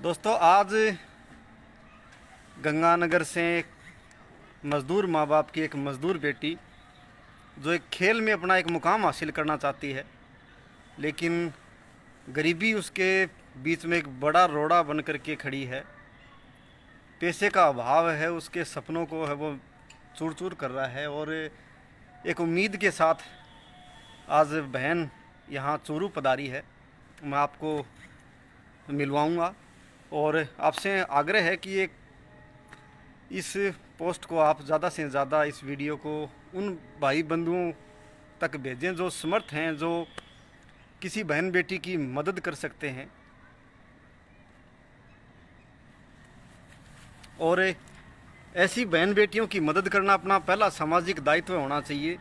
दोस्तों, आज गंगानगर से एक मज़दूर माँ बाप की एक मज़दूर बेटी जो एक खेल में अपना एक मुकाम हासिल करना चाहती है, लेकिन गरीबी उसके बीच में एक बड़ा रोड़ा बन कर के खड़ी है। पैसे का अभाव है, उसके सपनों को है वो चूर चूर कर रहा है। और एक उम्मीद के साथ आज बहन यहाँ चूरू पधारी है। मैं आपको मिलवाऊंगा और आपसे आग्रह है कि एक इस पोस्ट को आप ज़्यादा से ज़्यादा इस वीडियो को उन भाई बंधुओं तक भेजें जो समर्थ हैं, जो किसी बहन बेटी की मदद कर सकते हैं। और ऐसी बहन बेटियों की मदद करना अपना पहला सामाजिक दायित्व होना चाहिए।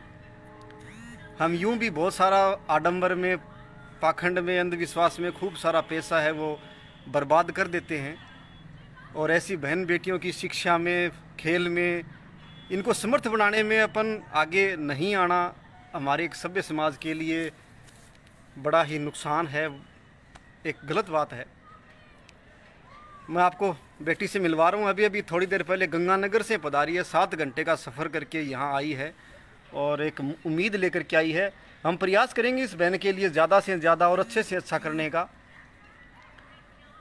हम यूं भी बहुत सारा आडंबर में, पाखंड में, अंधविश्वास में खूब सारा पैसा है वो बर्बाद कर देते हैं। और ऐसी बहन बेटियों की शिक्षा में, खेल में, इनको समर्थ बनाने में अपन आगे नहीं आना हमारे एक सभ्य समाज के लिए बड़ा ही नुकसान है, एक गलत बात है। मैं आपको बेटी से मिलवा रहा हूँ। अभी अभी थोड़ी देर पहले गंगानगर से पधारी है, 7 घंटे का सफ़र करके यहाँ आई है और एक उम्मीद लेकर के आई है। हम प्रयास करेंगे इस बहन के लिए ज़्यादा से ज़्यादा और अच्छे से अच्छा करने का।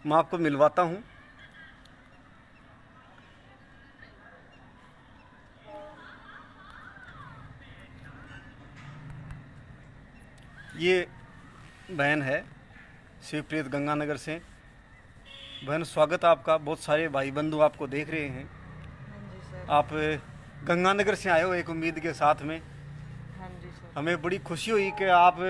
मैं आपको मिलवाता हूँ। ये बहन है शिवप्रीत गंगानगर से। बहन, स्वागत आपका। बहुत सारे भाई बंधु आपको देख रहे हैं। हाँ जी सर। आप गंगानगर से आए हो एक उम्मीद के साथ में। हाँ जी सर। हमें बड़ी खुशी हुई कि आप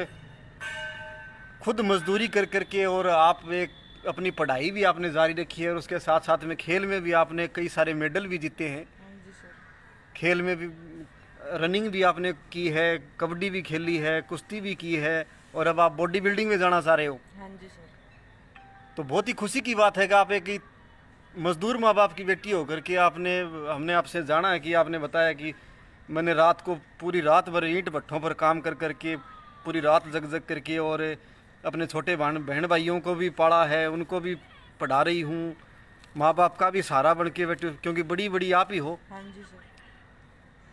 खुद मजदूरी कर करके और आप एक अपनी पढ़ाई भी आपने जारी रखी है और उसके साथ साथ में खेल में भी आपने कई सारे मेडल भी जीते हैं। हाँ जी सर। खेल में भी रनिंग भी आपने की है, कबड्डी भी खेली है, कुश्ती भी की है और अब आप बॉडी बिल्डिंग में जाना चाह रहे हो। हाँ जी सर। तो बहुत ही खुशी की बात है कि आप एक मजदूर माँ बाप की बेटी होकर के हमने आपसे जाना है कि आपने बताया कि मैंने रात को पूरी रात भर ईंट भट्ठों पर काम कर करके, पूरी रात जग जग करके और अपने छोटे बहन भाइयों को भी पढ़ा है, उनको भी पढ़ा रही हूँ। माँ बाप का भी सहारा बन के बैठे, क्योंकि बड़ी बड़ी आप ही हो। हाँ जी सर।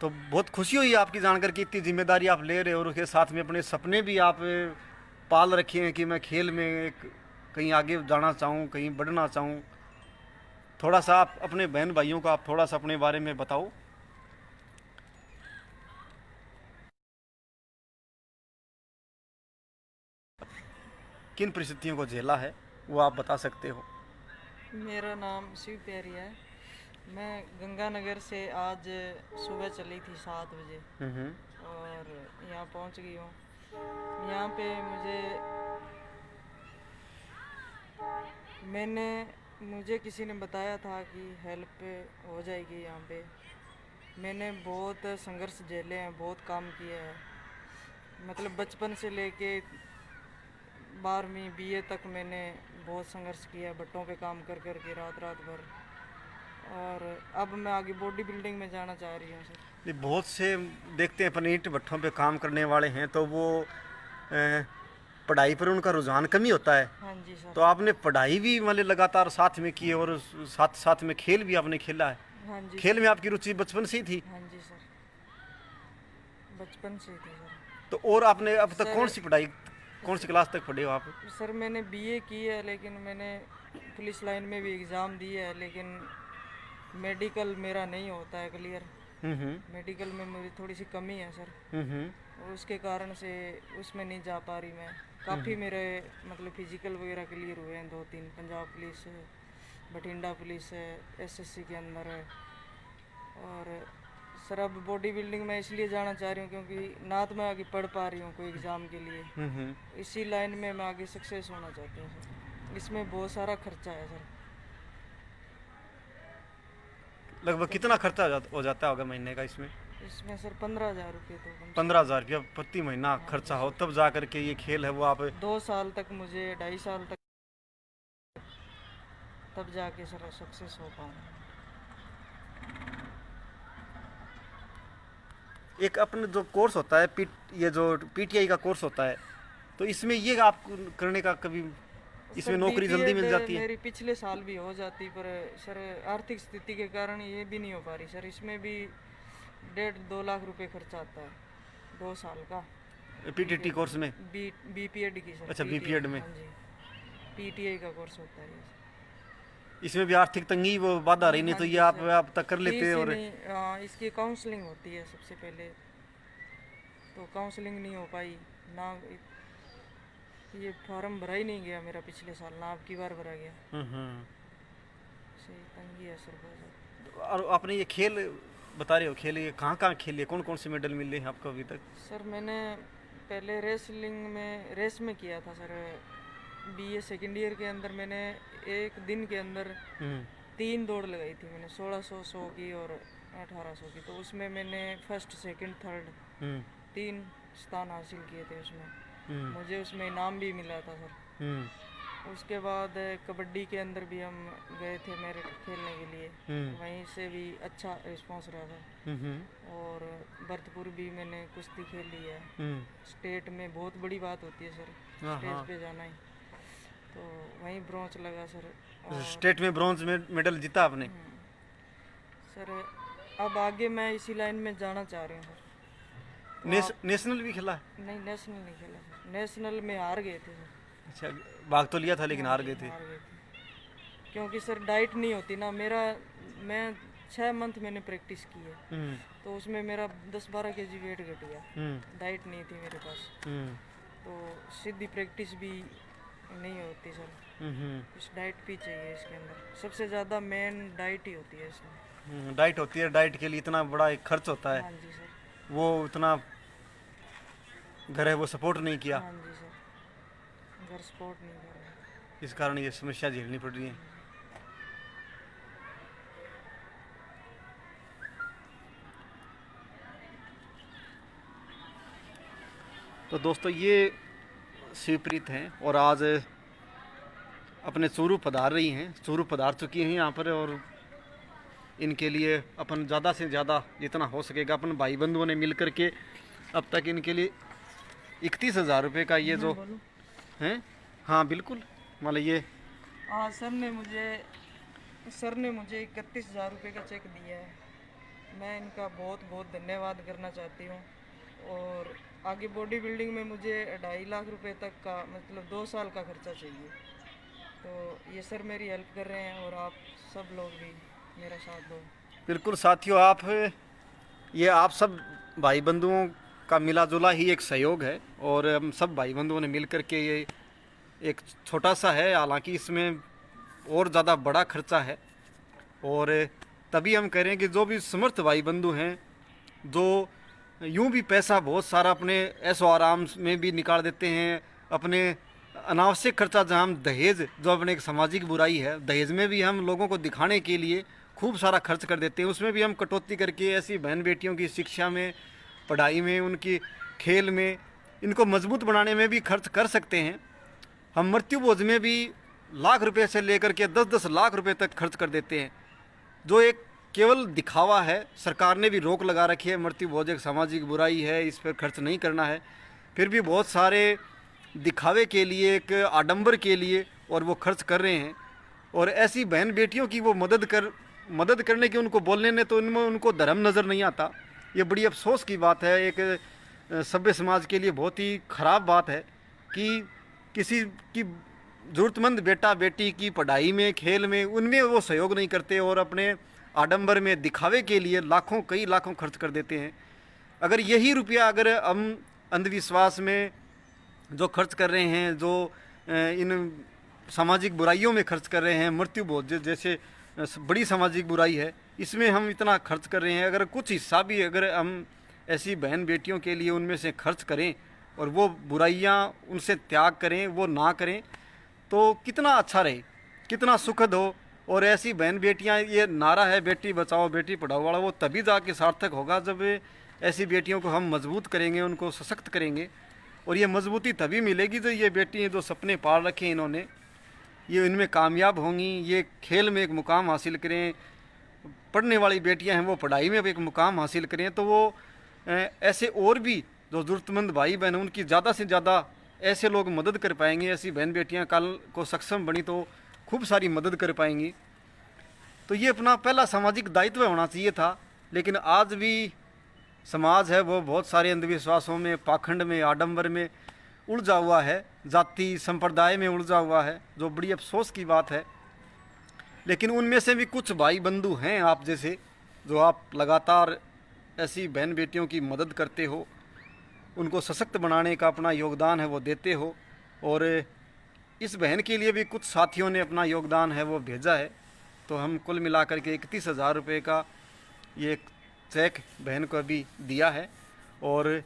तो बहुत खुशी हुई आपकी जानकर कि इतनी जिम्मेदारी आप ले रहे हो और उसके साथ में अपने सपने भी आप पाल रखे हैं कि मैं खेल में एक कहीं आगे जाना चाहूँ, कहीं बढ़ना चाहूँ। थोड़ा सा आप अपने बहन भाइयों को आप थोड़ा सा अपने बारे में बताओ। किन परिस्थितियों को झेला है वो आप बता सकते हो। मेरा नाम शिव प्यारी है। मैं गंगानगर से आज सुबह चली थी 7 बजे और यहाँ पहुँच गई हूँ। यहाँ पे मुझे किसी ने बताया था कि हेल्प हो जाएगी यहाँ पे। मैंने बहुत संघर्ष झेले हैं, बहुत काम किया है। मतलब बचपन से लेके 12वीं बीए तक मैंने बहुत संघर्ष किया है, भट्टों पे काम कर कर के रात रात भर। और अब मैं आगे बॉडी बिल्डिंग में जाना चाह रही हूँ सर। ये बहुत से देखते हैं अपन ईंट भट्ठों पे काम करने वाले हैं तो वो पढ़ाई पर उनका रुझान कम ही होता है। हाँ जी सर। तो आपने पढ़ाई भी मतलब लगातार साथ में की है और साथ साथ में खेल भी आपने खेला है। हाँ जी खेल सर। में आपकी रुचि बचपन से ही थी। हाँ जी सर, बचपन से थी सर। तो और आपने अब तक सर कौन सी पढ़ाई, कौन सी क्लास तक पढ़े हो आप? सर मैंने बीए की है, लेकिन मैंने पुलिस लाइन में भी एग्ज़ाम दिए है, लेकिन मेडिकल मेरा नहीं होता है क्लियर। मेडिकल में मेरी थोड़ी सी कमी है सर, और उसके कारण से उसमें नहीं जा पा रही मैं। काफ़ी मेरे मतलब फिजिकल वगैरह क्लियर हुए हैं 2-3, पंजाब पुलिस है, बठिंडा पुलिस है, एसएससी के अंदर है। और सर अब बॉडी बिल्डिंग में इसलिए जाना चाह रही हूँ क्योंकि ना तो मैं आगे पढ़ पा रही हूँ कोई एग्ज़ाम के लिए। इसी लाइन में मैं आगे सक्सेस होना चाहती हूँ सर। इसमें बहुत सारा खर्चा है सर। लगभग कितना खर्चा हो जाता होगा महीने का इसमें? इसमें सर 15,000 रुपये तो कम से 15,000 रुपया प्रति महीना खर्चा हो, तब जा करके ये खेल है वो आप 2 साल तक, मुझे 2.5 साल तक, तब जाके सर सक्सेस हो पाऊँ। एक अपना जो कोर्स होता है ये जो पीटीआई का कोर्स होता है, तो इसमें ये आप करने का कभी इसमें सर, नौकरी जल्दी मिल BPEd जाती है? मेरी पिछले साल भी हो जाती, पर सर आर्थिक स्थिति के कारण ये भी नहीं हो पा रही सर। इसमें भी 1.5-2 लाख रुपए खर्चा आता है 2 साल का। पीटीटी कोर्स में? बीपीएड की सर। अच्छा, PTI, बीपीएड में। हाँ जी, पीटीआई का कोर्स होता है ये। इसमें भी आर्थिक तंगी वो बाधा रही, नहीं हाँ तो जी ये सर, आप तक कर लेते फीस ही और नहीं, इसकी काउंसलिंग होती है सबसे पहले, तो काउंसलिंग नहीं हो पाई ना। ये फॉर्म भरा ही नहीं गया मेरा पिछले साल, ना अब की बार भरा गया। सही तंगी है सर बहुत ज़्यादा। और आपने ये खेल बता रहे हो, खेल ये कहाँ कहाँ खेले, कौन कौन से मेडल मिले हैं आपको अभी तक? सर मैंने पहले रेसलिंग में रेस में किया था सर। बीए सेकेंड ईयर के अंदर मैंने एक दिन के अंदर 3 दौड़ लगाई थी मैंने, 1600, 100 की और 1800 की। तो उसमें मैंने फर्स्ट, सेकंड, थर्ड 3 स्थान हासिल किए थे उसमें। मुझे उसमें इनाम भी मिला था सर। उसके बाद कबड्डी के अंदर भी हम गए थे मेरिट खेलने के लिए, वहीं से भी अच्छा रिस्पांस रहा था। और भरतपुर भी मैंने कुश्ती खेली है। स्टेट में बहुत बड़ी बात होती है सर, स्टेज पे जाना ही। तो वहीं ब्रॉन्ज लगा सर। और स्टेट में ब्रॉन्ज मेडल जीता आपने? सर अब आगे मैं इसी लाइन में जाना चाह रही हूँ सर। नेशनल भी खेला? नहीं, नेशनल नहीं खेला सर। नेशनल में हार गए थे सर। अच्छा, भाग तो लिया था लेकिन हार गए थे। हार गए थे क्योंकि सर डाइट नहीं होती ना मेरा। मैं 6 मंथ मैंने प्रैक्टिस की है, तो उसमें मेरा 10-12 kg वेट घट गया। डाइट नहीं थी मेरे पास, तो सीधी प्रैक्टिस भी नहीं होती सर। कुछ डाइट भी चाहिए इसके अंदर, सबसे ज़्यादा मेन डाइट ही होती है इसमें। डाइट होती है, डाइट के लिए इतना बड़ा एक खर्च होता है। हाँ जी सर। वो इतना घर है वो सपोर्ट नहीं किया, हाँ जी सर, घर सपोर्ट नहीं कर रहा। इस कारण ये समस्या झेलनी पड़ रही है। तो दोस्तों, ये शिवप्रीत हैं और आज अपने चूरू पधार रही हैं, चूरू पधार चुकी हैं यहाँ पर। और इनके लिए अपन ज़्यादा से ज़्यादा जितना हो सकेगा अपन भाई बंधुओं ने मिल कर के अब तक इनके लिए 31,000 रुपये का ये जो हैं, हाँ बिल्कुल, मतलब ये हाँ सर ने मुझे 31,000 रुपये का चेक दिया है। मैं इनका बहुत बहुत धन्यवाद करना चाहती हूँ। और आगे बॉडी बिल्डिंग में मुझे 2.5 लाख रुपए तक का, मतलब 2 साल का खर्चा चाहिए। तो ये सर मेरी हेल्प कर रहे हैं, और आप सब लोग भी मेरा साथ दो। बिल्कुल साथियों, आप सब भाई बंधुओं का मिला जुला ही एक सहयोग है। और हम सब भाई बंधुओं ने मिल कर के ये एक छोटा सा है, हालांकि इसमें और ज़्यादा बड़ा खर्चा है। और तभी हम कह रहे हैं कि जो भी समर्थ भाई बंधु हैं, जो यूं भी पैसा बहुत सारा अपने ऐशो आराम में भी निकाल देते हैं, अपने अनावश्यक खर्चा, जहाँ हम दहेज, जो अपने एक सामाजिक बुराई है, दहेज में भी हम लोगों को दिखाने के लिए खूब सारा खर्च कर देते हैं। उसमें भी हम कटौती करके ऐसी बहन बेटियों की शिक्षा में, पढ़ाई में, उनकी खेल में, इनको मजबूत बनाने में भी खर्च कर सकते हैं। हम मृत्यु भोज में भी लाख रुपए से लेकर के 10-10 लाख रुपए तक खर्च कर देते हैं, जो एक केवल दिखावा है। सरकार ने भी रोक लगा रखी है, मृत्यु भोज एक सामाजिक बुराई है, इस पर खर्च नहीं करना है। फिर भी बहुत सारे दिखावे के लिए, एक आडंबर के लिए, और वो खर्च कर रहे हैं। और ऐसी बहन बेटियों की वो मदद करने की उनको बोलने में तो इनमें उनको धर्म नज़र नहीं आता। ये बड़ी अफसोस की बात है, एक सभ्य समाज के लिए बहुत ही ख़राब बात है कि किसी की ज़रूरतमंद बेटा बेटी की पढ़ाई में, खेल में, उनमें वो सहयोग नहीं करते, और अपने आडंबर में, दिखावे के लिए कई लाखों खर्च कर देते हैं। अगर यही रुपया अगर हम अंधविश्वास में जो खर्च कर रहे हैं, जो इन सामाजिक बुराइयों में खर्च कर रहे हैं, मृत्यु भोज जैसे बड़ी सामाजिक बुराई है, इसमें हम इतना खर्च कर रहे हैं, अगर कुछ हिस्सा भी अगर हम ऐसी बहन बेटियों के लिए उनमें से खर्च करें, और वो बुराइयां उनसे त्याग करें, वो ना करें, तो कितना अच्छा रहे, कितना सुखद हो। और ऐसी बहन बेटियां, ये नारा है बेटी बचाओ बेटी पढ़ाओ वाला, वो तभी जाके सार्थक होगा जब ऐसी बेटियों को हम मजबूत करेंगे, उनको सशक्त करेंगे। और ये मजबूती तभी मिलेगी जब ये बेटियां जो सपने पाल रखे हैं इन्होंने, ये इनमें कामयाब होंगी, ये खेल में एक मुकाम हासिल करें, पढ़ने वाली बेटियां हैं वो पढ़ाई में एक मुकाम हासिल करें। तो वो ऐसे और भी जो ज़रूरतमंद भाई बहन, उनकी ज़्यादा से ज़्यादा ऐसे लोग मदद कर पाएंगे, ऐसी बहन बेटियां कल को सक्षम बनी तो खूब सारी मदद कर पाएंगी। तो ये अपना पहला सामाजिक दायित्व होना चाहिए था। लेकिन आज भी समाज है वो बहुत सारे अंधविश्वासों में, पाखंड में, आडंबर में उलझा हुआ है, जाति संप्रदाय में उलझा हुआ है, जो बड़ी अफसोस की बात है। लेकिन उनमें से भी कुछ भाई बंधु हैं आप जैसे, जो आप लगातार ऐसी बहन बेटियों की मदद करते हो, उनको सशक्त बनाने का अपना योगदान है वो देते हो। और इस बहन के लिए भी कुछ साथियों ने अपना योगदान है वो भेजा है। तो हम कुल मिलाकर के 31,000 रुपये का ये चेक बहन को अभी दिया है। और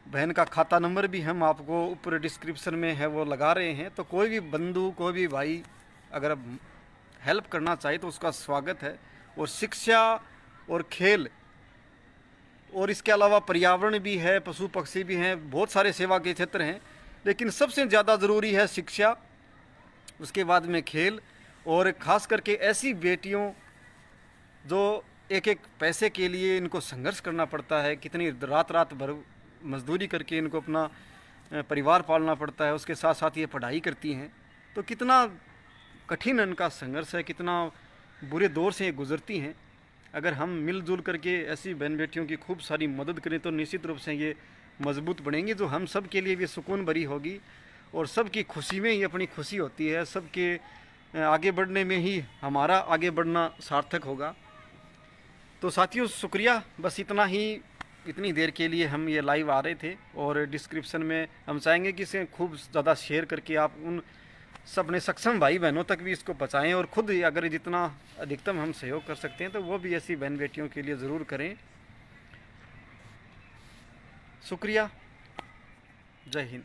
बहन का खाता नंबर भी हम आपको ऊपर डिस्क्रिप्शन में है वो लगा रहे हैं। तो कोई भी बंधु, कोई भी भाई अगर हेल्प करना चाहे तो उसका स्वागत है। और शिक्षा और खेल और इसके अलावा पर्यावरण भी है, पशु पक्षी भी हैं, बहुत सारे सेवा के क्षेत्र हैं। लेकिन सबसे ज़्यादा ज़रूरी है शिक्षा, उसके बाद में खेल, और ख़ास करके ऐसी बेटियों जो एक एक पैसे के लिए इनको संघर्ष करना पड़ता है, कितनी रात रात भर मजदूरी करके इनको अपना परिवार पालना पड़ता है, उसके साथ साथ ये पढ़ाई करती हैं। तो कितना कठिन इनका संघर्ष है, कितना बुरे दौर से ये गुजरती हैं। अगर हम मिलजुल करके ऐसी बहन बेटियों की खूब सारी मदद करें तो निश्चित रूप से ये मजबूत बनेंगे, जो हम सब के लिए भी सुकून भरी होगी। और सबकी खुशी में ही अपनी खुशी होती है, सबके आगे बढ़ने में ही हमारा आगे बढ़ना सार्थक होगा। तो साथियों शुक्रिया, बस इतना ही, इतनी देर के लिए हम ये लाइव आ रहे थे। और डिस्क्रिप्शन में हम चाहेंगे कि इसे खूब ज़्यादा शेयर करके आप उन सब अपने सक्षम भाई बहनों तक भी इसको पहुँचाएँ। और ख़ुद अगर जितना अधिकतम हम सहयोग कर सकते हैं तो वो भी ऐसी बहन बेटियों के लिए ज़रूर करें। शुक्रिया, जय हिंद।